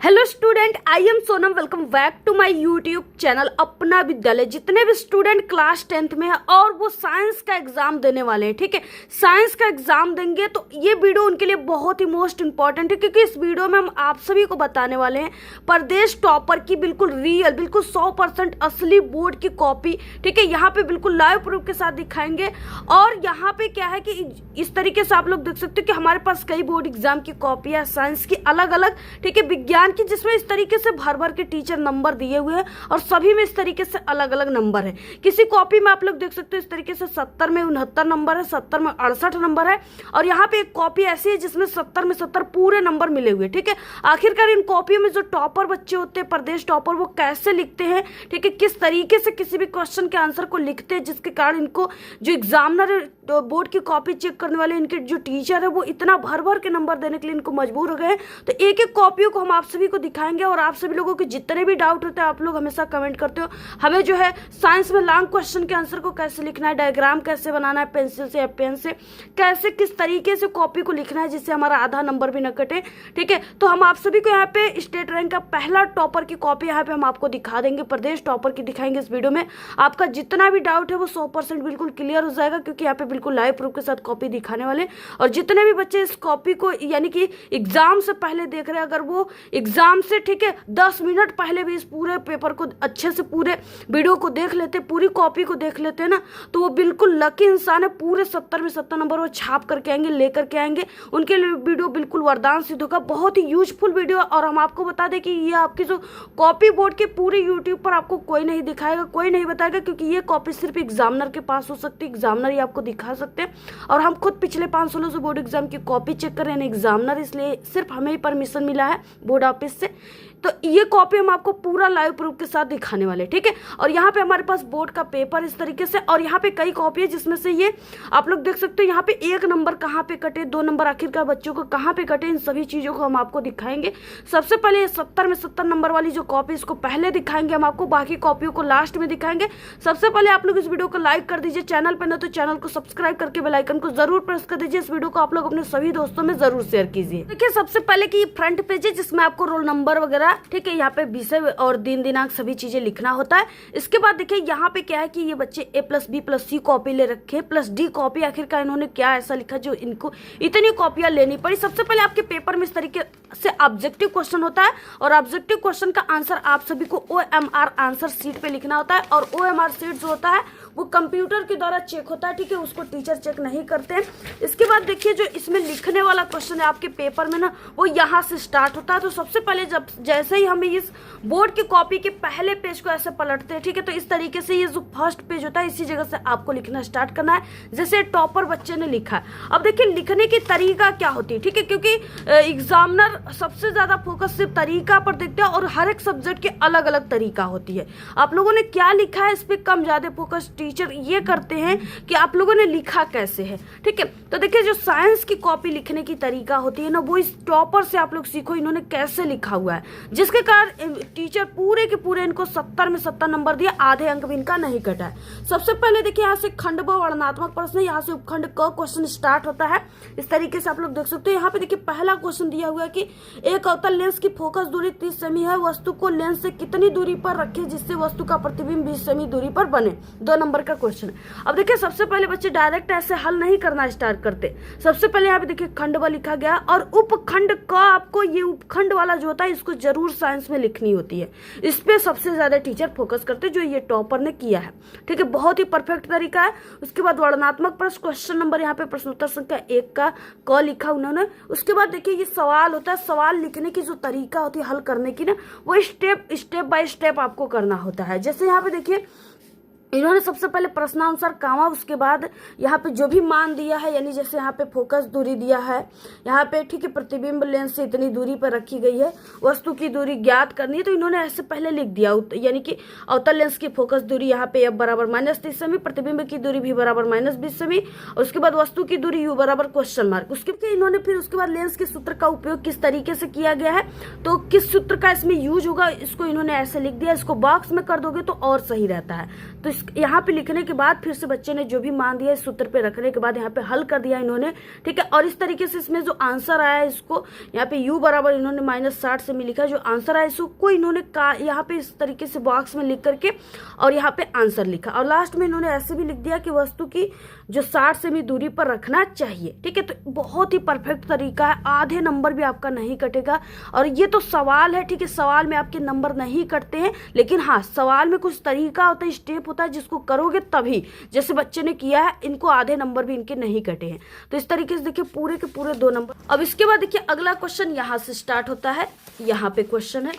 Hello student, I am Sonam. Welcome back to my YouTube channel अपना विद्यालय। जितने भी स्टूडेंट क्लास 10th में है और वो साइंस का एग्जाम देने वाले हैं, ठीक है, साइंस का एग्जाम देंगे तो ये वीडियो उनके लिए बहुत ही मोस्ट इंपॉर्टेंट है, क्योंकि इस वीडियो में हम आप सभी को बताने वाले हैं प्रदेश टॉपर की बिल्कुल रियल, बिल्कुल 100% असली बोर्ड की कॉपी। ठीक है, यहाँ पे बिल्कुल लाइव प्रूफ के साथ दिखाएंगे। और यहाँ पे क्या है कि इस तरीके से आप लोग देख सकते हो कि हमारे पास कई बोर्ड एग्जाम की कॉपी है, साइंस की अलग अलग, ठीक है, विज्ञान की, जिसमें इस तरीके से भर भर के टीचर नंबर दिए हुए हैं और सभी में इस तरीके से अलग अलग नंबर है। किसी कॉपी में आप लोग देख सकते हो इस तरीके से 70 में 69 नंबर है, 70 में 68 नंबर है, और यहाँ पे एक कॉपी ऐसी है जिसमें 70 में 70 पूरे नंबर मिले हुए। ठीक है, आखिरकार इन कॉपियों में जो टॉपर बच्चे होते हैं, प्रदेश टॉपर, वो कैसे लिखते हैं, ठीक है, किस तरीके से किसी भी क्वेश्चन के आंसर को लिखते हैं, जिसके कारण इनको जो एग्जामिनर बोर्ड की कॉपी चेक करने वाले इनके जो टीचर है वो इतना भर भर के नंबर देने के लिए इनको मजबूर हो गए। तो एक एक कॉपियों को हम आप सभी को दिखाएंगे और आप सभी लोगों के जितने भी डाउट होते हैं, आप लोग हमेशा कमेंट करते हो हमें जो है साइंस में लॉन्ग क्वेश्चन के आंसर को कैसे लिखना है, डायग्राम कैसे बनाना है, पेंसिल से या पेन से कैसे, किस तरीके से कॉपी को लिखना है जिससे हमारा आधा नंबर भी न कटे। ठीक है, तो हम आप सभी को यहाँ पे स्टेट रैंक का पहला टॉपर की कॉपी यहाँ पे हम आपको दिखा देंगे, प्रदेश टॉपर की दिखाएंगे इस वीडियो में। आपका जितना भी डाउट है वो 100% बिल्कुल क्लियर हो जाएगा, क्योंकि यहाँ पे बिल्कुल लाइव प्रूफ के साथ कॉपी दिखाने वाले। और जितने भी बच्चे इस कॉपी को यानी कि एग्जाम से पहले देख रहे हैं, अगर वो एग्जाम से, ठीक है, 10 मिनट पहले भी इस पूरे पेपर को अच्छे से, पूरे वीडियो को देख लेते, पूरी कॉपी को देख लेते हैं ना, तो वो बिल्कुल लकी इंसान है। पूरे 70 में 70 नंबर वो छाप करके आएंगे, लेकर के आएंगे। उनके लिए वीडियो बिल्कुल वरदान सिद्ध होगा, बहुत ही यूजफुल वीडियो। और हम आपको बता दें कि ये आपकी जो कॉपी बोर्ड के पूरे यूट्यूब पर आपको कोई नहीं दिखाएगा, कोई नहीं बताएगा, क्योंकि ये कॉपी सिर्फ एग्जामिनर के पास हो सकती है, एग्जामिनर ही आपको दिखा सकते हैं। और हम खुद पिछले 5 सालों से बोर्ड एग्जाम की कॉपी चेक कर रहे हैं एग्जामिनर, इसलिए सिर्फ हमें ही परमिशन मिला है बोर्ड ऑफिस से। तो ये कॉपी हम आपको पूरा लाइव प्रूफ के साथ दिखाने वाले, ठीक है। और यहाँ पे हमारे पास बोर्ड का पेपर इस तरीके से, और यहाँ पे कई कॉपी है जिसमें से ये आप लोग देख सकते हो यहाँ पे 1 नंबर कहाँ पे कटे, 2 नंबर आखिरकार बच्चों को कहाँ पे कटे, इन सभी चीजों को हम आपको दिखाएंगे। सबसे पहले 70 में 70 नंबर वाली जो कॉपी, इसको पहले दिखाएंगे हम आपको, बाकी कॉपियों को लास्ट में दिखाएंगे। सबसे पहले आप लोग इस वीडियो को लाइक कर दीजिए, चैनल पर न तो चैनल को सब्सक्राइब करके बेल आइकन को जरूर प्रेस कर दीजिए। इस वीडियो को आप लोग अपने सभी दोस्तों में जरूर शेयर कीजिए। देखिए, सबसे पहले की फ्रंट पेज है जिसमें आपको रोल नंबर वगैरह, ठीक है, यहाँ पे विषय और दिन दिनांक सभी चीजें लिखना होता है। इसके बाद देखिए यहाँ पे क्या है कि ये बच्चे A+B+C कॉपी ले रखे, +D कॉपी। आखिरकार इन्होंने क्या ऐसा लिखा जो इनको इतनी कॉपियां लेनी पड़ी। सबसे पहले आपके पेपर में इस तरीके से ऑब्जेक्टिव क्वेश्चन होता है, और ऑब्जेक्टिव क्वेश्चन का आंसर आप सभी को OMR आंसर शीट पे लिखना होता है। और OMR शीट जो होता है वो कंप्यूटर के द्वारा चेक होता है, ठीक है, उसको टीचर चेक नहीं करते हैं। इसके बाद देखिए जो इसमें लिखने वाला क्वेश्चन है आपके पेपर में ना, वो यहाँ से स्टार्ट होता है। तो सबसे पहले जैसे ही हमें इस बोर्ड की कॉपी के पहले पेज को ऐसे पलटते हैं, ठीक है, तो इस तरीके से ये जो फर्स्ट पेज होता है इसी जगह से आपको लिखना स्टार्ट करना है, जैसे टॉपर बच्चे ने लिखा है। अब देखिए लिखने की तरीका क्या होती है, ठीक है, क्योंकि एग्जामिनर सबसे ज्यादा फोकस सिर्फ तरीका पर देखते हैं और हर एक सब्जेक्ट की अलग अलग तरीका होती है। आप लोगों ने क्या लिखा है इस पर कम ज्यादा फोकस टीचर ये करते हैं कि आप लोगों ने लिखा कैसे है, ठीक है। तो देखिए जो साइंस की कॉपी लिखने की तरीका होती है ना, वो इस टॉपर से आप लोग सीखो इन्होंने कैसे लिखा हुआ है, जिसके कारण टीचर पूरे के पूरे इनको 70 में 70 नंबर दिया, आधे अंक भी इनका नहीं कटा है। सबसे पहले देखिए यहाँ से खंड ब वर्णनात्मक प्रश्न, यहाँ से उपखंड क क्वेश्चन स्टार्ट होता है। इस तरीके से आप लोग देख सकते हो। यहाँ पे देखिए पहला क्वेश्चन दिया हुआ है कि एक अवतल लेंस की फोकस दूरी 30 सेमी है, वस्तु को लेंस से कितनी दूरी पर रखे जिससे वस्तु का प्रतिबिंब 20 सेमी दूरी पर बने। 2 नंबर का क्वेश्चन। अब देखिए सबसे पहले बच्चे डायरेक्ट ऐसे हल नहीं करना स्टार्ट करते। सबसे पहले यहाँ पे देखिए खंड ब लिखा गया, और उपखंड क, आपको ये उपखंड वाला जो होता है इसको जरूर साइंस में लिखनी होती है। इस पे सबसे ज्यादा टीचर फोकस करते जो ये टॉपर ने किया है, ठीक है, बहुत ही परफेक्ट तरीका है। उसके बाद वर्णनात्मक प्रश्न, क्वेश्चन नंबर यहाँ पे प्रश्नोत्तर संख्या 1 का क लिखा उन्होंने। उसके बाद देखिए ये सवाल होता है, सवाल लिखने की जो तरीका होती है हल करने की ना, वो स्टेप बाय स्टेप आपको करना होता है। जैसे यहाँ पे देखिए इन्होंने सबसे पहले प्रश्नानुसार कामा, उसके बाद यहाँ पे जो भी मान दिया है, यानी जैसे यहाँ पे फोकस दूरी दिया है, यहाँ पे, ठीक है, प्रतिबिंब लेंस से इतनी दूरी पर रखी गई है, वस्तु की दूरी ज्ञात करनी है, तो इन्होंने ऐसे पहले लिख दिया, यानी कि अवतल लेंस की फोकस दूरी यहाँ पे F बराबर -30 सेमी, प्रतिबिंब की दूरी भी बराबर -20 सेमी, और उसके बाद वस्तु की दूरी U बराबर क्वेश्चन मार्क। उसके इन्होंने फिर उसके बाद लेंस के सूत्र का उपयोग किस तरीके से किया गया है, तो किस सूत्र का इसमें यूज होगा, इसको इन्होंने ऐसे लिख दिया। इसको बॉक्स में कर दोगे तो और सही रहता है। तो यहाँ पे लिखने के बाद फिर से बच्चे ने जो भी मान दिया इस सूत्र पे रखने के बाद यहाँ पे हल कर दिया इन्होंने, ठीक है। और इस तरीके से इसमें जो आंसर आया है इसको यहाँ पे u बराबर इन्होंने -60 से में लिखा, जो आंसर आया इसको इन्होंने यहाँ पे इस तरीके से बॉक्स में लिख करके और यहाँ पे आंसर लिखा, और लास्ट में इन्होंने ऐसे भी लिख दिया कि वस्तु की जो 60 सेमी दूरी पर रखना चाहिए, ठीक है। तो बहुत ही परफेक्ट तरीका है, आधे नंबर भी आपका नहीं कटेगा। और ये तो सवाल है, ठीक है, सवाल में आपके नंबर नहीं कटते हैं, लेकिन हाँ सवाल में कुछ तरीका होता है, स्टेप होता है जिसको करोगे तभी, जैसे बच्चे ने किया है, इनको आधे नंबर भी इनके नहीं कटे हैं। तो इस तरीके से देखिए पूरे के पूरे 2 नंबर। अब इसके बाद देखिए अगला क्वेश्चन यहाँ से स्टार्ट होता है, यहाँ पे क्वेश्चन है,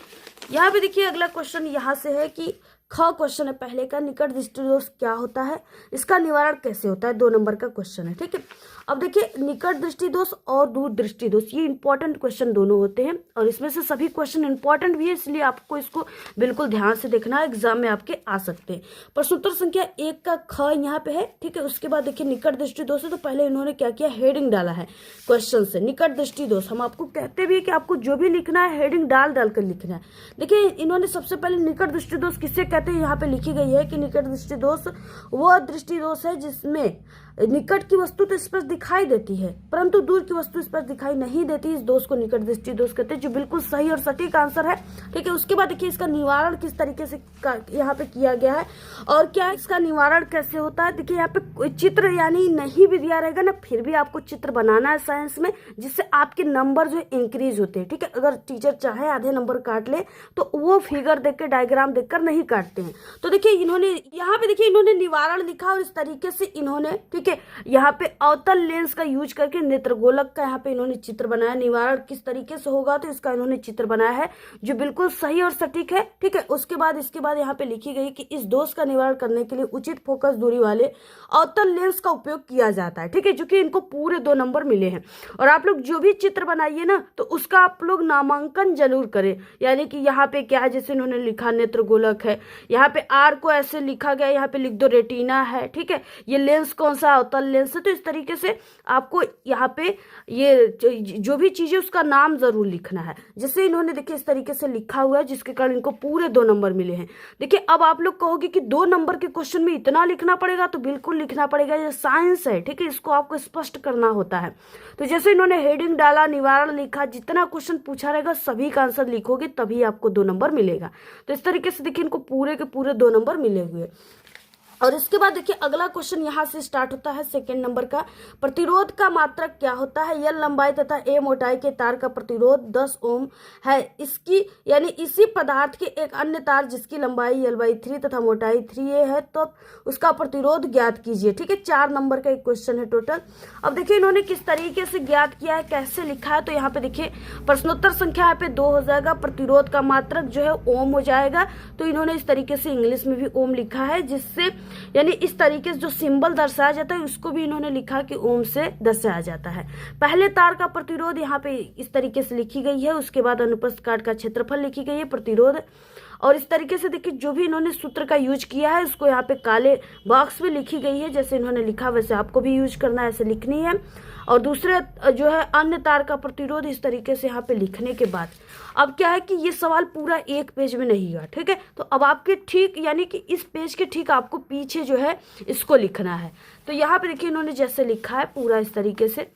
यहाँ पे देखिए अगला क्वेश्चन यहाँ से है कि ख क्वेश्चन है पहले का, निकट दृष्टि दोष क्या होता है, इसका निवारण कैसे होता है, 2 नंबर का क्वेश्चन है, ठीक है। अब देखिए निकट दृष्टि दोष और दूर दृष्टि दोष, ये इंपॉर्टेंट क्वेश्चन दोनों होते हैं, और इसमें से सभी क्वेश्चन इंपॉर्टेंट भी है, इसलिए आपको इसको बिल्कुल ध्यान से देखना है, एग्जाम में आपके आ सकते हैं। प्रश्नोत्तर संख्या 1 का ख यहाँ पे है, ठीक है। उसके बाद देखिए निकट दृष्टि दोष है, तो पहले इन्होंने क्या किया, हेडिंग डाला है क्वेश्चन से, निकट दृष्टि दोष। हम आपको कहते भी है कि आपको जो भी लिखना है हेडिंग डाल कर लिखना है। देखिए इन्होंने सबसे पहले निकट दृष्टि दोष किसे कहते हैं यहाँ पे लिखी गई है कि निकट दृष्टि दोष वह दृष्टि दोष है जिसमें निकट की वस्तु तो स्पष्ट दिखाई देती है परंतु दूर की वस्तु स्पष्ट दिखाई नहीं देती, इस दोष को निकट दृष्टि दोष कहते हैं, जो बिल्कुल सही और सटीक आंसर है, ठीक है। उसके बाद देखिए इसका निवारण किस तरीके से यहाँ पे किया गया है और क्या इसका निवारण कैसे होता है। देखिए यहाँ पे चित्र यानी नहीं भी दिया रहेगा ना, फिर भी आपको चित्र बनाना है साइंस में, जिससे आपके नंबर जो है इंक्रीज होते हैं, ठीक है। अगर टीचर चाहे आधे नंबर काट ले तो वो फिगर देख के डायग्राम देखकर नहीं काटते हैं। तो देखिए इन्होंने यहाँ पे देखिए इन्होंने निवारण लिखा और इस तरीके से इन्होंने, ठीक है, यहाँ पे अवतल लेंस का यूज करके नेत्रगोलक का यहाँ पे इन्होंने चित्र बनाया। निवारण किस तरीके से होगा तो इसका इन्होंने चित्र बनाया है जो बिल्कुल सही और सटीक है, ठीक है। उसके बाद इसके बाद यहाँ पे लिखी गई कि इस दोष का निवारण करने के लिए उचित फोकस दूरी वाले अवतल लेंस का उपयोग किया जाता है, ठीक है, जो कि इनको पूरे 2 नंबर मिले हैं। और आप लोग जो भी चित्र बनाइए ना तो उसका आप लोग नामांकन जरूर करें, यानी कि यहाँ पे क्या है, जैसे इन्होंने लिखा नेत्रगोलक है, यहाँ पे आर को ऐसे लिखा गया, यहाँ पे लिख दो रेटिना है, ठीक है, ये लेंस कौन सा अवतल लेंस है। तो इस तरीके से आपको यहाँ पे ये जो भी चीजें उसका नाम जरूर लिखना है, जिससे इन्होंने देखिए इस तरीके से लिखा हुआ है, जिसके कारण इनको पूरे 2 नंबर मिले हैं। देखिए अब आप लोग कहोगे कि 2 नंबर के क्वेश्चन में इतना लिखना पड़ेगा, तो बिल्कुल लिखना पड़ेगा, ये साइंस है, ठीक है, इसको आपको स्पष्ट करना होता है। तो जैसे इन्होंने हेडिंग डाला, निवारण लिखा, जितना क्वेश्चन पूछा रहेगा सभी का आंसर लिखोगे तभी आपको 2 नंबर मिलेगा। तो इस तरीके से देखिए इनको पूरे के पूरे 2 नंबर मिले हुए। और इसके बाद देखिए अगला क्वेश्चन यहाँ से स्टार्ट होता है 2nd नंबर का, प्रतिरोध का मात्रक क्या होता है। L लंबाई तथा A मोटाई के तार का प्रतिरोध 10 ओम है, इसकी यानी इसी पदार्थ के एक अन्य तार जिसकी लंबाई L/3 तथा मोटाई 3A है, तो उसका प्रतिरोध ज्ञात कीजिए, ठीक है। 4 नंबर का एक क्वेश्चन है टोटल। अब देखिए इन्होंने किस तरीके से ज्ञात किया है, कैसे लिखा है, तो यहाँ पे देखिए प्रश्नोत्तर संख्या यहाँ पे 2 हो जाएगा, प्रतिरोध का मात्रक जो है ओम हो जाएगा। तो इन्होंने इस तरीके से इंग्लिश में भी ओम लिखा है, जिससे यानी इस तरीके से जो सिंबल दर्शाया जाता है उसको भी इन्होंने लिखा कि ओम से दर्शाया जाता है। पहले तार का प्रतिरोध यहाँ पे इस तरीके से लिखी गई है, उसके बाद अनुप्रस्थ काट का क्षेत्रफल लिखी गई है, प्रतिरोध। और इस तरीके से देखिए जो भी इन्होंने सूत्र का यूज किया है उसको यहाँ पे काले बॉक्स में लिखी गई है, जैसे इन्होंने लिखा वैसे आपको भी यूज करना है, ऐसे लिखनी है। और दूसरे जो है अन्य तार का प्रतिरोध इस तरीके से यहाँ पे लिखने के बाद अब क्या है कि ये सवाल पूरा एक पेज में नहीं है, ठीक है। तो अब आपके ठीक यानी कि इस पेज के ठीक आपको पीछे जो है इसको लिखना है। तो यहाँ पे देखिए इन्होंने जैसे लिखा है पूरा इस तरीके से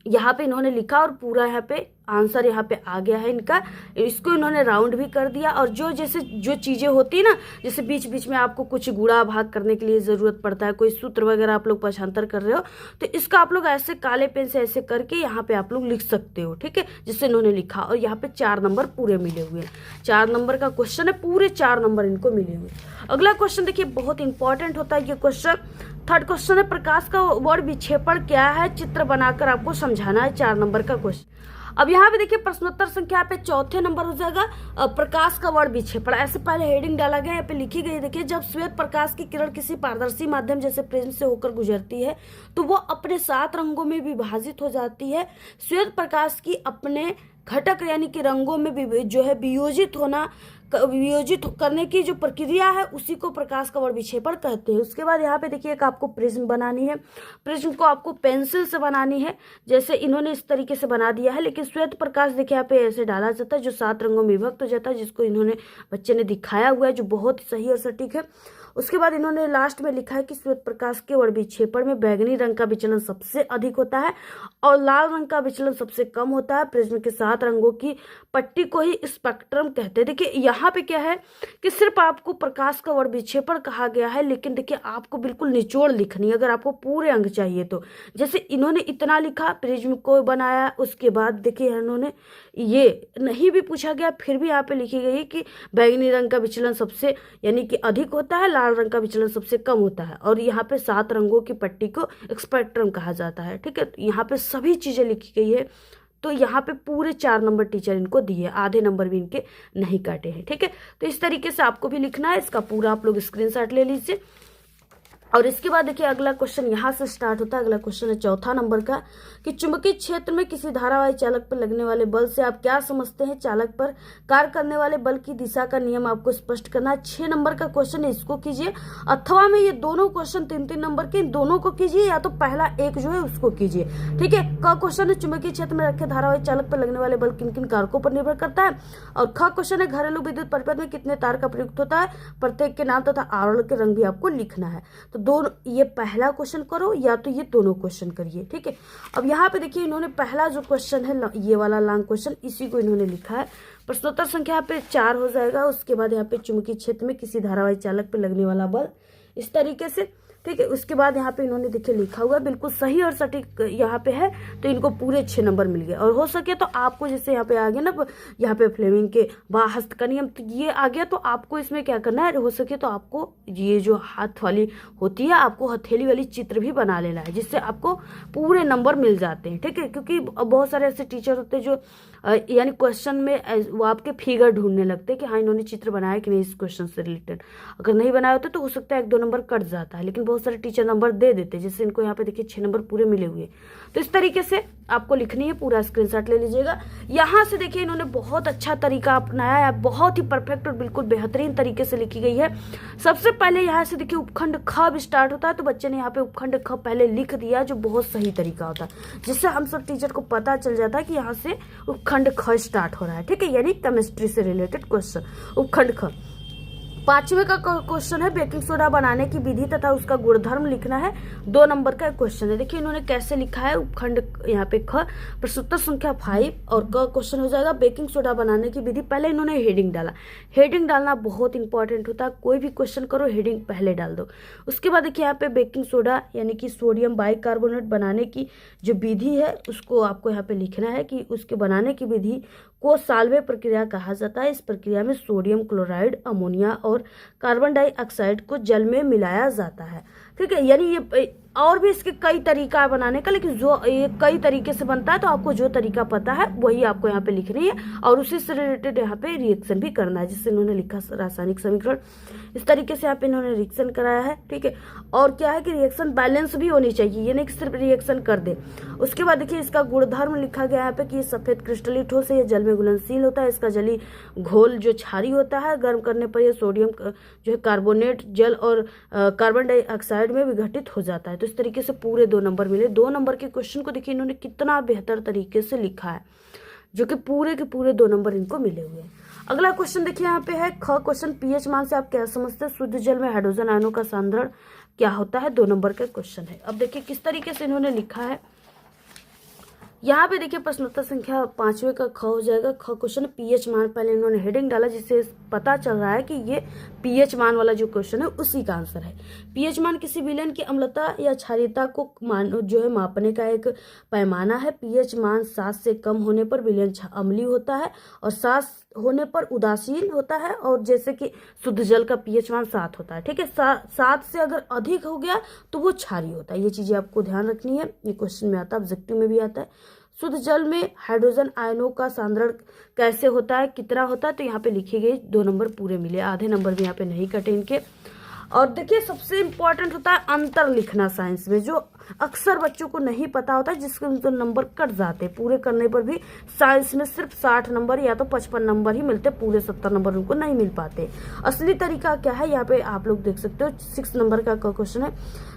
यहाँ पे इन्होंने लिखा और पूरा यहाँ पे आंसर यहाँ पे आ गया है इनका। इसको इन्होंने राउंड भी कर दिया। और जो जैसे जो चीज़ें होती है ना, जैसे बीच बीच में आपको कुछ गुणा भाग करने के लिए ज़रूरत पड़ता है, कोई सूत्र वगैरह आप लोग पक्षांतर कर रहे हो, तो इसका आप लोग ऐसे काले पेन से ऐसे करके यहाँ पे आप लोग लिख सकते हो, ठीक है, जिससे इन्होंने लिखा। और यहाँ पे 4 नंबर पूरे मिले हुए हैं, 4 नंबर का क्वेश्चन है, पूरे 4 नंबर इनको मिले हुए। अगला क्वेश्चन देखिए बहुत इंपॉर्टेंट होता है ये क्वेश्चन। 3rd क्वेश्चन है प्रकाश का वर्ग विक्षेपण क्या है, चित्र बनाकर आपको समझाना है, 4 नंबर का क्वेश्चन। अब यहाँ पे देखिए प्रश्नोत्तर संख्या पे 4थे नंबर हो जाएगा प्रकाश का वर्ग विक्षेपण। ऐसे पहले हेडिंग डाला गया, यहाँ पे लिखी गई देखिए, जब श्वेत प्रकाश की किरण किसी पारदर्शी माध्यम जैसे प्रिज्म से होकर गुजरती है तो वो अपने 7 रंगों में विभाजित हो जाती है। श्वेत प्रकाश की अपने घटक यानी कि रंगों में जो है वियोजित होना वियोजित करने की जो प्रक्रिया है उसी को प्रकाश का विक्षेपण कहते हैं। उसके बाद यहाँ पे देखिए एक आपको प्रिज्म बनानी है। प्रिज्म को आपको पेंसिल से बनानी है, जैसे इन्होंने इस तरीके से बना दिया है, लेकिन श्वेत प्रकाश देखिए यहाँ पे ऐसे डाला जाता है जो 7 रंगों में विभक्त हो जाता है, जिसको इन्होंने बच्चे ने दिखाया हुआ है, जो बहुत सही और सटीक है। उसके बाद इन्होंने लास्ट में लिखा है कि श्वेत प्रकाश के विक्षेपण में बैंगनी रंग का विचलन सबसे अधिक होता है और लाल रंग का विचलन सबसे कम होता है। प्रिज्म के 7 रंगों की पट्टी को ही स्पेक्ट्रम कहते हैं। देखिए यहाँ पे क्या है कि सिर्फ आपको प्रकाश का विक्षेपण कहा गया है, लेकिन देखिए आपको बिल्कुल निचोड़ लिखनी है अगर आपको पूरे अंक चाहिए तो। जैसे इन्होंने इतना लिखा, प्रिज्म को बनाया, उसके बाद देखिए इन्होंने ये नहीं भी पूछा गया, फिर भी यहाँ पे लिखी गई कि बैंगनी रंग का विचलन सबसे यानी कि अधिक होता है, लाल रंग का विचलन सबसे कम होता है, और यहाँ पे 7 रंगों की पट्टी को स्पेक्ट्रम कहा जाता है। ठीक है, यहाँ पे सभी चीजें लिखी गई है। तो यहाँ पे पूरे 4 नंबर टीचर इनको दिए, आधे नंबर भी इनके नहीं काटे हैं। ठीक है, तो इस तरीके से आपको भी लिखना है, इसका पूरा आप लोग स्क्रीनशॉट ले लीजिए। और इसके बाद देखिए अगला क्वेश्चन यहाँ से स्टार्ट होता है। अगला क्वेश्चन है 4था नंबर का कि चुंबकीय क्षेत्र में किसी धारावाही चालक पर लगने वाले बल से आप क्या समझते हैं? चालक पर कार्य करने वाले बल की दिशा का नियम आपको स्पष्ट करना है। 6 नंबर का क्वेश्चन है, इसको कीजिए, अथवा में ये दोनों क्वेश्चन 3-3 नंबर के, इन दोनों को कीजिए या तो पहला एक जो है उसको कीजिए। ठीक है, क क्वेश्चन है चुंबकीय क्षेत्र में रखे धारावाही चालक पर लगने वाले बल किन किन कारकों पर निर्भर करता है। और ख क्वेश्चन है घरेलू विद्युत परिपथ में कितने तार का प्रयुक्त होता है, प्रत्येक के नाम तथा आवरण के रंग भी आपको लिखना है। तो दोनों, ये पहला क्वेश्चन करो या तो ये दोनों क्वेश्चन करिए। ठीक है, अब यहाँ पे देखिए इन्होंने पहला जो क्वेश्चन है ये वाला लॉन्ग क्वेश्चन, इसी को इन्होंने लिखा है। प्रश्नोत्तर संख्या यहाँ पे 4 हो जाएगा। उसके बाद यहाँ पे चुंबकीय क्षेत्र में किसी धारावाही चालक पे लगने वाला बल, इस तरीके से। ठीक है, उसके बाद यहाँ पे इन्होंने देखिए लिखा हुआ बिल्कुल सही और सटीक यहाँ पे है, तो इनको पूरे 6 नंबर मिल गए। और हो सके तो आपको जैसे यहाँ पे आ गया ना, यहाँ पे फ्लेमिंग के हस्त का नियम, तो ये आ गया, तो आपको इसमें क्या करना है, हो सके तो आपको ये जो हाथ वाली होती है, आपको हथेली वाली चित्र भी बना लेना है, जिससे आपको पूरे नंबर मिल जाते हैं। ठीक है, क्योंकि बहुत सारे ऐसे टीचर होते हैं जो यानी क्वेश्चन में वो आपके फिगर ढूंढने लगते हैं कि हाँ इन्होंने चित्र बनाया कि नहीं इस क्वेश्चन से रिलेटेड। अगर नहीं बनाया होता तो हो सकता है 1-2 नंबर कट जाता है, लेकिन बहुत सारे टीचर नंबर दे देते हैं, जैसे इनको यहाँ पे देखिए 6 नंबर पूरे मिले हुए। तो इस तरीके से आपको लिखनी है, पूरा स्क्रीनशॉट ले लीजिएगा। यहाँ से देखिए इन्होंने बहुत अच्छा तरीका अपनाया है, बहुत ही परफेक्ट और बिल्कुल बेहतरीन तरीके से लिखी गई है। सबसे पहले यहाँ से देखिए उपखंड ख भी स्टार्ट होता है, तो बच्चे ने यहाँ पे उपखंड ख पहले लिख दिया, जो बहुत सही तरीका होता है, जिससे हम सब टीचर को पता चल जाता है कि यहाँ से उपखंड ख स्टार्ट हो रहा है। ठीक है, यानी केमिस्ट्री से रिलेटेड क्वेश्चन उपखंड ख। 5वें का क्वेश्चन है बेकिंग सोडा बनाने की विधि तथा उसका गुणधर्म लिखना है। 2 नंबर का क्वेश्चन है। देखिए इन्होंने कैसे लिखा है, उपखंड यहाँ पे ख, प्रश्नोत्तर संख्या 5 और क क्वेश्चन हो जाएगा बेकिंग सोडा बनाने की विधि। पहले इन्होंने हेडिंग डाला, हेडिंग डालना बहुत इंपॉर्टेंट होता है, कोई भी क्वेश्चन करो हेडिंग पहले डाल दो। उसके बाद देखिए यहाँ पे बेकिंग सोडा यानी कि सोडियम बाइकार्बोनेट बनाने की जो विधि है उसको आपको यहाँ पे लिखना है कि उसके बनाने की विधि को साल्वे प्रक्रिया कहा जाता है। इस प्रक्रिया में सोडियम क्लोराइड, अमोनिया और कार्बन डाइऑक्साइड को जल में मिलाया जाता है। ठीक है, यानी ये और भी इसके कई तरीका है बनाने का, लेकिन जो ये कई तरीके से बनता है, तो आपको जो तरीका पता है वही आपको यहाँ पे लिखनी है और उसी से रिलेटेड यहाँ पे रिएक्शन भी करना है, जिससे इन्होंने लिखा रासायनिक समीकरण। इस तरीके से यहाँ पे इन्होंने रिएक्शन कराया है। ठीक है, और क्या है कि रिएक्शन बैलेंस भी होनी चाहिए, ये नहीं कि सिर्फ रिएक्शन कर दे। उसके बाद देखिए इसका गुणधर्म लिखा गया यहाँ पे कि सफेद क्रिस्टलीय ठोस है, ये जल में घुलनशील होता है, इसका जली घोल जो क्षारीय होता है, गर्म करने पर यह सोडियम जो है कार्बोनेट जल और कार्बन डाइऑक्साइड में विघटित हो जाता है। तो इस तरीके से पूरे 2 नंबर मिले। 2 नंबर के क्वेश्चन को देखिए इन्होंने कितना बेहतर तरीके से लिखा है, जो कि पूरे के पूरे 2 नंबर इनको मिले हुए हैं। अगला क्वेश्चन देखिए यहाँ पे है ख क्वेश्चन, पीएच मान से आप क्या समझते हैं? शुद्ध जल में हाइड्रोजन आयनों का सांद्रण क्या होता है? 2 नंबर का क्वेश्चन है। अब देखिए किस तरीके से इन्होंने लिखा है। यहाँ पे देखिए प्रश्नोत्तर संख्या 5वें का ख हो जाएगा। ख क्वेश्चन पीएच मान, पहले इन्होंने हेडिंग डाला, जिससे पता चल रहा है कि ये पीएच मान वाला जो क्वेश्चन है उसी का आंसर है। पीएच मान किसी विलयन की अम्लता या क्षारीयता को जो है मापने का एक पैमाना है। पीएच मान 7 से कम होने पर विलयन अम्लीय होता है और 7 होने पर उदासीन होता है, और जैसे कि शुद्ध जल का पीएच मान 7 होता है। ठीक है, 7 से अगर अधिक हो गया तो वो क्षारीय होता है। ये चीजें आपको ध्यान रखनी है, ये क्वेश्चन में आता है, ऑब्जेक्टिव में भी आता है। शुद्ध जल में हाइड्रोजन आयनों का सांद्रण कैसे होता है, कितना होता है? तो यहाँ पे लिखी गई 2 नंबर पूरे मिले, आधे नंबर भी यहाँ पे नहीं कटे इनके। और देखिए सबसे इम्पोर्टेंट होता है अंतर लिखना साइंस में, जो अक्सर बच्चों को नहीं पता होता है, जिसके उनके नंबर कट जाते हैं। पूरे करने पर भी साइंस में सिर्फ 60 नंबर या तो 55 नंबर ही मिलते, पूरे 70 नंबर उनको नहीं मिल पाते। असली तरीका क्या है, यहाँ पे आप लोग देख सकते हो 6 नंबर का क्वेश्चन है,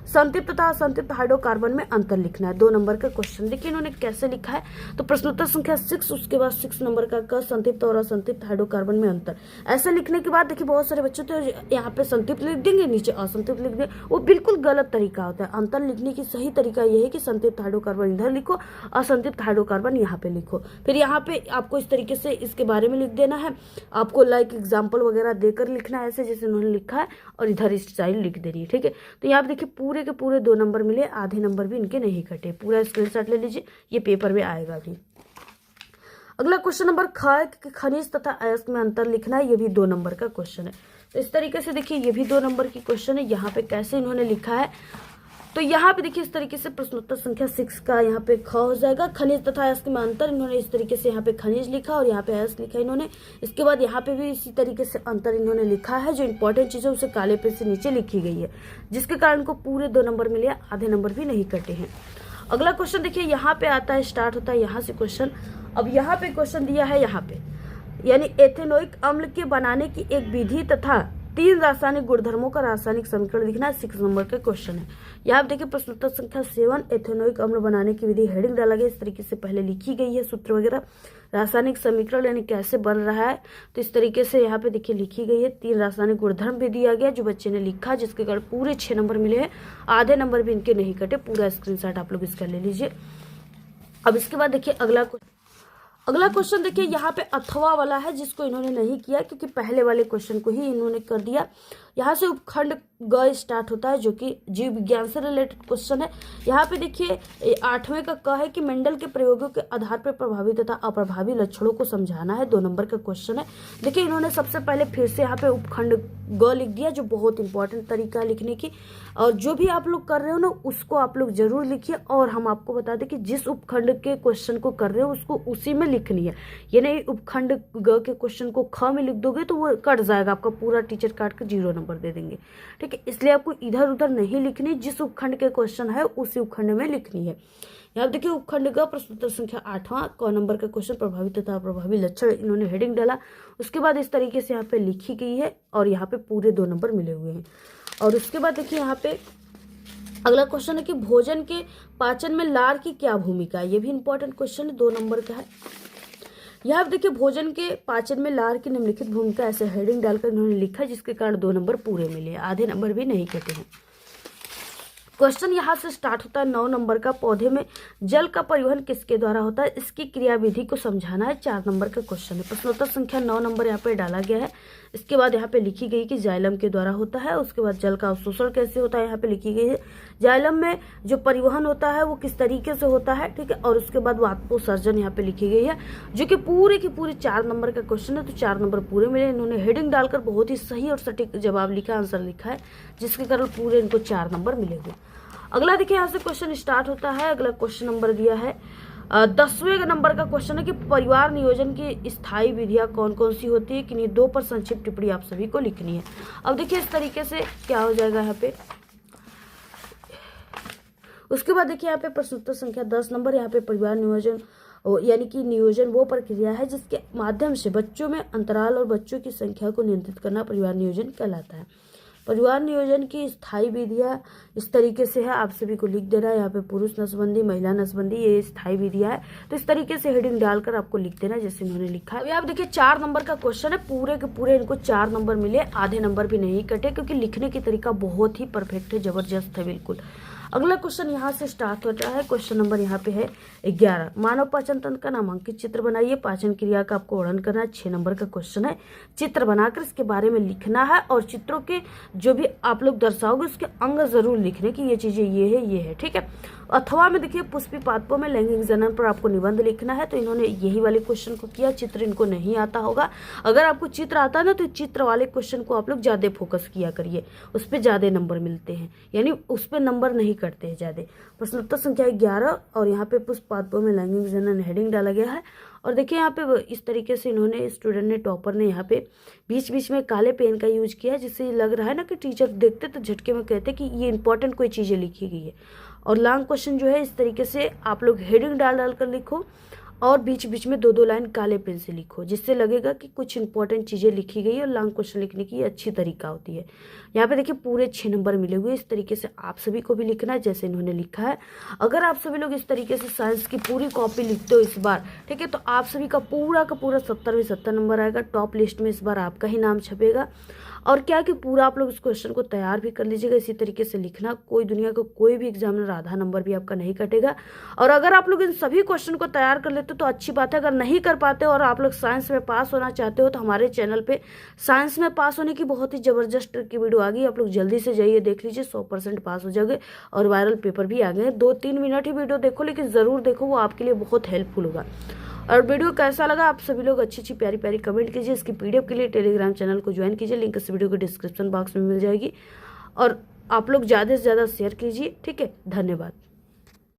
संतृप्त तथा असंतृप्त हाइड्रोकार्बन में अंतर लिखना है। 2 नंबर का क्वेश्चन देखिए इन्होंने कैसे लिखा है, तो प्रश्नोत्तर संख्या 6, उसके बाद 6 नंबर का संतृप्त और असंतृप्त हाइड्रोकार्बन में अंतर। ऐसा लिखने के बाद देखिए बहुत सारे बच्चे तो यहाँ पे संतृप्त लिख देंगे, नीचे असंतृप्त लिख देंगे, वो बिल्कुल गलत तरीका होता है। अंतर लिखने की सही तरीका यह है कि संतृप्त हाइड्रोकार्बन इधर लिखो, असंतृप्त हाइड्रोकार्बन यहाँ पे लिखो। फिर यहाँ पे आपको इस तरीके से इसके बारे में लिख देना है, आपको लाइक एग्जाम्पल वगैरह देकर लिखना है, ऐसे जैसे उन्होंने लिखा है, और इधर इस स्टाइल लिख देनी है, ठीक है। तो यहाँ पे देखिए पूरे के पूरे 2 नंबर मिले, आधे नंबर भी इनके नहीं कटे। पूरा स्क्रीनशॉट ले लीजिए, ये पेपर में आएगा भी। अगला क्वेश्चन नंबर खनिज तथा अयस्क में अंतर लिखना है, ये भी 2 नंबर का क्वेश्चन है। तो इस तरीके से देखिए ये भी 2 नंबर की क्वेश्चन है। यहाँ पे कैसे इन्होंने लिखा है, तो यहाँ पे देखिए इस तरीके से प्रश्नोत्तर संख्या 6 का यहाँ पे ख हो जाएगा। खनिज तथा अयस्क में अंतर, इन्होंने इस तरीके से यहाँ पे खनिज लिखा और यहाँ पे अयस्क लिखा इन्होंने। इसके बाद यहाँ पे भी इसी तरीके से अंतर इन्होंने लिखा है, जो इंपॉर्टेंट चीज़ है उसे काले पे से नीचे लिखी गई है, जिसके कारण को पूरे 2 नंबर मिले, आधे नंबर भी नहीं कटे हैं। अगला क्वेश्चन देखिए यहाँ पे आता है, स्टार्ट होता है यहाँ से क्वेश्चन। अब यहाँ पे क्वेश्चन दिया है, यहाँ पे यानी एथेनोइक अम्ल के बनाने की एक विधि तथा 3 रासायनिक गुणधर्मों का रासायनिक समीकरण लिखना है। 6 नंबर का क्वेश्चन है। यहाँ पे देखिए प्रश्नोत्तर संख्या 7, एथेनोइक अम्ल बनाने की विधि, हेडिंग डाला गया, इस तरीके से पहले लिखी गई है सूत्र वगैरह। रासायनिक समीकरण यानी कैसे बन रहा है, तो इस तरीके से यहाँ पे देखिए लिखी गई है। 3 रासायनिक गुणधर्म भी दिया गया जो बच्चे ने लिखा, जिसके कारण पूरे 6 नंबर मिले हैं, आधे नंबर भी इनके नहीं कटे। पूरा स्क्रीनशॉट आप लोग इसका ले लीजिए। अब इसके बाद देखिए अगला क्वेश्चन देखिए यहाँ पे अथवा वाला है, जिसको इन्होंने नहीं किया क्योंकि पहले वाले क्वेश्चन को ही इन्होंने कर दिया। यहाँ से उपखंड ग स्टार्ट होता है, जो कि जीव विज्ञान से रिलेटेड क्वेश्चन है। यहाँ पे देखिए 8वें का क है कि मेंडल के प्रयोगों के आधार पर प्रभावी तथा अप्रभावी लक्षणों को समझाना है। 2 नंबर का क्वेश्चन है। देखिए इन्होंने सबसे पहले फिर से यहाँ पे उपखंड ग लिख दिया, जो बहुत इंपॉर्टेंट तरीका है लिखने की। और जो भी आप लोग कर रहे हो ना, उसको आप लोग जरूर लिखिए। और हम आपको बता दें कि जिस उपखंड के क्वेश्चन को कर रहे हो उसको उसी में लिखनी है, ये नहीं उपखंड ग के क्वेश्चन को ख में लिख दोगे तो वो कट जाएगा, आपका पूरा टीचर काट के 0 नंबर दे देंगे, ठीक है। इसलिए आपको इधर उधर नहीं लिखनी, जिस उपखंड के क्वेश्चन है उसी उपखंड में लिखनी है। यहाँ देखिए उपखंड का प्रश्नोत्तर संख्या 8वां, क नंबर का क्वेश्चन, प्रभावी तथा अप्रभावी लक्षण, इन्होंने हेडिंग डाला। उसके बाद इस तरीके से यहाँ पे लिखी गई है और यहाँ पे पूरे 2 नंबर मिले हुए हैं। और उसके बाद देखिए यहाँ पे अगला क्वेश्चन है कि भोजन के पाचन में लार की क्या भूमिका है। ये भी इंपॉर्टेंट क्वेश्चन है, 2 नंबर का है। यहाँ देखिए भोजन के पाचन में लार की निम्नलिखित भूमिका, ऐसे हेडिंग डालकर इन्होंने लिखा, जिसके कारण 2 नंबर पूरे मिले, आधे नंबर भी नहीं कटे हैं। क्वेश्चन यहाँ से स्टार्ट होता है 9 नंबर का, पौधे में जल का परिवहन किसके द्वारा होता है, इसकी क्रियाविधि को समझाना है। 4 नंबर का क्वेश्चन है। प्रश्नोत्तर संख्या 9 नंबर यहाँ पे डाला गया है। इसके बाद यहाँ पे लिखी गई कि जाइलम के द्वारा होता है। उसके बाद जल का अवशोषण कैसे होता है यहाँ पे लिखी गई है। जाइलम में जो परिवहन होता है वो किस तरीके से होता है, ठीक है। और उसके बाद वाष्पोत्सर्जन यहाँ पे लिखी गई है, जो कि पूरे की पूरी 4 नंबर का क्वेश्चन है। तो 4 नंबर पूरे मिले। इन्होंने हेडिंग डालकर बहुत ही सही और सटीक जवाब लिखा, आंसर लिखा है, जिसके कारण पूरे इनको 4 नंबर मिले हुए। अगला देखिए यहाँ से क्वेश्चन स्टार्ट होता है। अगला क्वेश्चन नंबर दिया है 10वें नंबर का क्वेश्चन है कि परिवार नियोजन की स्थायी विधियां कौन कौन सी होती है, किन्हीं 2 पर संक्षिप्त टिप्पणी आप सभी को लिखनी है। अब देखिए इस तरीके से क्या हो जाएगा यहाँ पे। उसके बाद देखिए यहाँ पे प्रश्नोत्तर संख्या 10 नंबर, यहाँ पे परिवार नियोजन यानी कि नियोजन वो प्रक्रिया है जिसके माध्यम से बच्चों में अंतराल और बच्चों की संख्या को नियंत्रित करना परिवार नियोजन कहलाता है। परिवार नियोजन की स्थायी विधियां इस तरीके से है, आप सभी को लिख दे रहा है यहाँ पे, पुरुष नसबंदी, महिला नसबंदी, ये स्थायी विधियां है। तो इस तरीके से हेडिंग डालकर आपको लिख देना जैसे इन्होंने लिखा है। अभी आप देखिए 4 नंबर का क्वेश्चन है, पूरे के पूरे इनको 4 नंबर मिले, आधे नंबर भी नहीं कटे, क्योंकि लिखने की तरीका बहुत ही परफेक्ट है, जबरदस्त है बिल्कुल। अगला क्वेश्चन यहाँ से स्टार्ट होता है। क्वेश्चन नंबर यहाँ पे है 11, मानव पाचन तंत्र का नामांकित चित्र बनाइए। पाचन क्रिया का आपको वर्णन करना है। 6 नंबर का क्वेश्चन है। चित्र बनाकर इसके बारे में लिखना है और चित्रों के जो भी आप लोग दर्शाओगे उसके अंग जरूर लिखने की ये चीजें ये है, ठीक है। अथवा में देखिए पुष्पी पादपों में लैंगिक जनन पर आपको निबंध लिखना है, तो इन्होंने यही वाले क्वेश्चन को किया। चित्र इनको नहीं आता होगा। अगर आपको चित्र आता है ना, तो चित्र वाले क्वेश्चन को आप लोग ज़्यादा फोकस किया करिए, उस पर ज़्यादा नंबर मिलते हैं, यानी उस पर नंबर नहीं कटते हैं ज़्यादा। प्रश्नोत्तर संख्या 11 और यहाँ पे पुष्प पादपों में लैंगिक जनन हेडिंग डाला गया है। और देखिए यहाँ पे इस तरीके से इन्होंने स्टूडेंट ने टॉपर ने यहाँ पे बीच बीच में काले पेन का यूज किया है, जिससे लग रहा है ना कि टीचर देखते तो झटके में कहते कि ये इंपॉर्टेंट कोई चीज़ें लिखी गई है। और लॉन्ग क्वेश्चन जो है इस तरीके से आप लोग हेडिंग डाल डाल कर लिखो और बीच बीच में 2-2 लाइन काले पेन से लिखो, जिससे लगेगा कि कुछ इंपॉर्टेंट चीज़ें लिखी गई है। और लॉन्ग क्वेश्चन लिखने की अच्छी तरीका होती है। यहाँ पे देखिए पूरे 6 नंबर मिले हुए। इस तरीके से आप सभी को भी लिखना है जैसे इन्होंने लिखा है। अगर आप सभी लोग इस तरीके से साइंस की पूरी कॉपी लिखते हो इस बार, ठीक है, तो आप सभी का पूरा 70 में 70 नंबर आएगा। टॉप लिस्ट में इस बार आपका ही नाम छपेगा। और क्या कि पूरा आप लोग इस क्वेश्चन को तैयार भी कर लीजिएगा। इसी तरीके से लिखना, कोई दुनिया का कोई भी एग्जामिनर आधा नंबर भी आपका नहीं कटेगा। और अगर आप लोग इन सभी क्वेश्चन को तैयार कर लेते हो तो अच्छी बात है। अगर नहीं कर पाते और आप लोग साइंस में पास होना चाहते हो, तो हमारे चैनल पे साइंस में पास होने की बहुत ही ज़बरदस्त ट्रिक की वीडियो आ गई। आप लोग जल्दी से जाइए देख लीजिए, 100% पास हो जाओगे। और वायरल पेपर भी आ गए। 2-3 मिनट ही वीडियो देखो, लेकिन ज़रूर देखो, वो आपके लिए बहुत हेल्पफुल होगा। और वीडियो कैसा लगा आप सभी लोग अच्छी प्यारी प्यारी कमेंट कीजिए। इसकी पीडीएफ के लिए टेलीग्राम चैनल को ज्वाइन कीजिए, लिंक इस वीडियो के डिस्क्रिप्शन बॉक्स में मिल जाएगी। और आप लोग ज़्यादा से ज़्यादा शेयर कीजिए, ठीक है। धन्यवाद।